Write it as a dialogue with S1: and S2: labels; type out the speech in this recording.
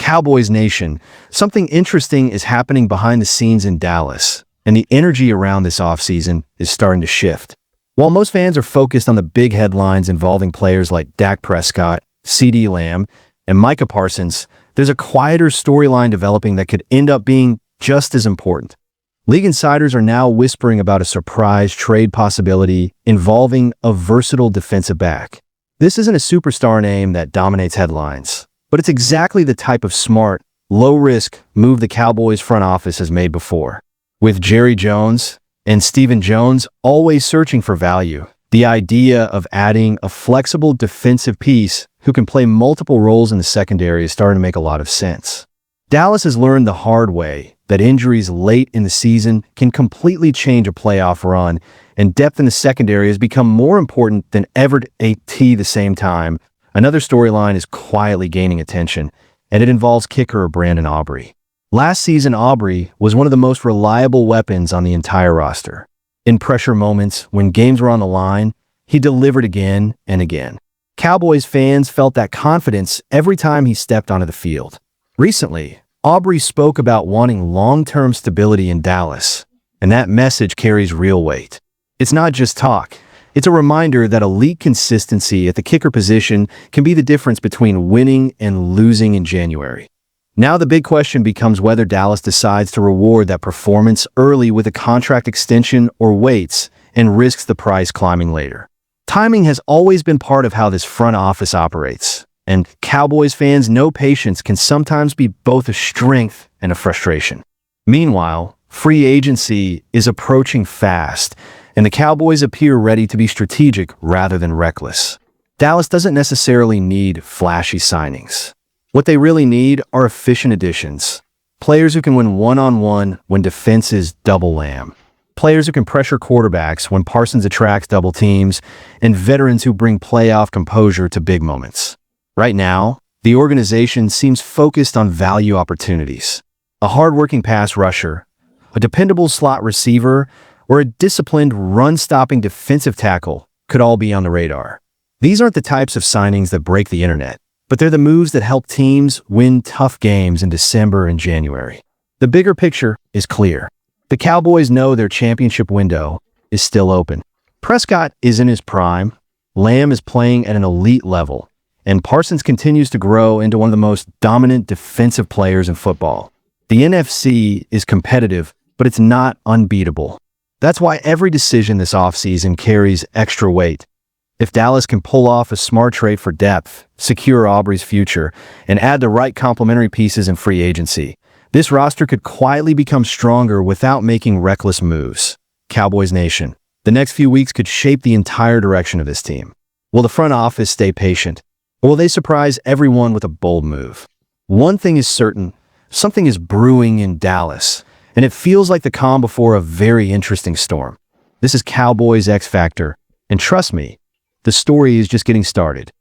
S1: Cowboys Nation, something interesting is happening behind the scenes in Dallas, and the energy around this offseason is starting to shift. While most fans are focused on the big headlines involving players like Dak Prescott, CeeDee Lamb, and Micah Parsons, there's a quieter storyline developing that could end up being just as important. League insiders are now whispering about a surprise trade possibility involving a versatile defensive back. This isn't a superstar name that dominates headlines, but it's exactly the type of smart, low-risk move the Cowboys front office has made before. With Jerry Jones and Stephen Jones always searching for value, the idea of adding a flexible defensive piece who can play multiple roles in the secondary is starting to make a lot of sense. Dallas has learned the hard way that injuries late in the season can completely change a playoff run, and depth in the secondary has become more important than ever at the same time. Another storyline is quietly gaining attention, and it involves kicker Brandon Aubrey. Last season, Aubrey was one of the most reliable weapons on the entire roster. In pressure moments, when games were on the line, he delivered again and again. Cowboys fans felt that confidence every time he stepped onto the field. Recently, Aubrey spoke about wanting long-term stability in Dallas, and that message carries real weight. It's not just talk. It's a reminder that elite consistency at the kicker position can be the difference between winning and losing in January. Now the big question becomes whether Dallas decides to reward that performance early with a contract extension or waits and risks the price climbing later. Timing has always been part of how this front office operates, and Cowboys fans know patience can sometimes be both a strength and a frustration. Meanwhile, free agency is approaching fast, and the Cowboys appear ready to be strategic rather than reckless. Dallas doesn't necessarily need flashy signings. What they really need are efficient additions. Players who can win one-on-one when defenses double Lamb. Players who can pressure quarterbacks when Parsons attracts double teams, and veterans who bring playoff composure to big moments. Right now, the organization seems focused on value opportunities. A hard-working pass rusher, a dependable slot receiver, or a disciplined run-stopping defensive tackle could all be on the radar. These aren't the types of signings that break the internet, but they're the moves that help teams win tough games in December and January. The bigger picture is clear. The Cowboys know their championship window is still open. Prescott is in his prime, Lamb is playing at an elite level, and Parsons continues to grow into one of the most dominant defensive players in football. The NFC is competitive, but it's not unbeatable. That's why every decision this offseason carries extra weight. If Dallas can pull off a smart trade for depth, secure Aubrey's future, and add the right complementary pieces in free agency, this roster could quietly become stronger without making reckless moves. Cowboys Nation, the next few weeks could shape the entire direction of this team. Will the front office stay patient, or will they surprise everyone with a bold move? One thing is certain, something is brewing in Dallas, and it feels like the calm before a very interesting storm. This is Cowboys X Factor, and trust me, the story is just getting started.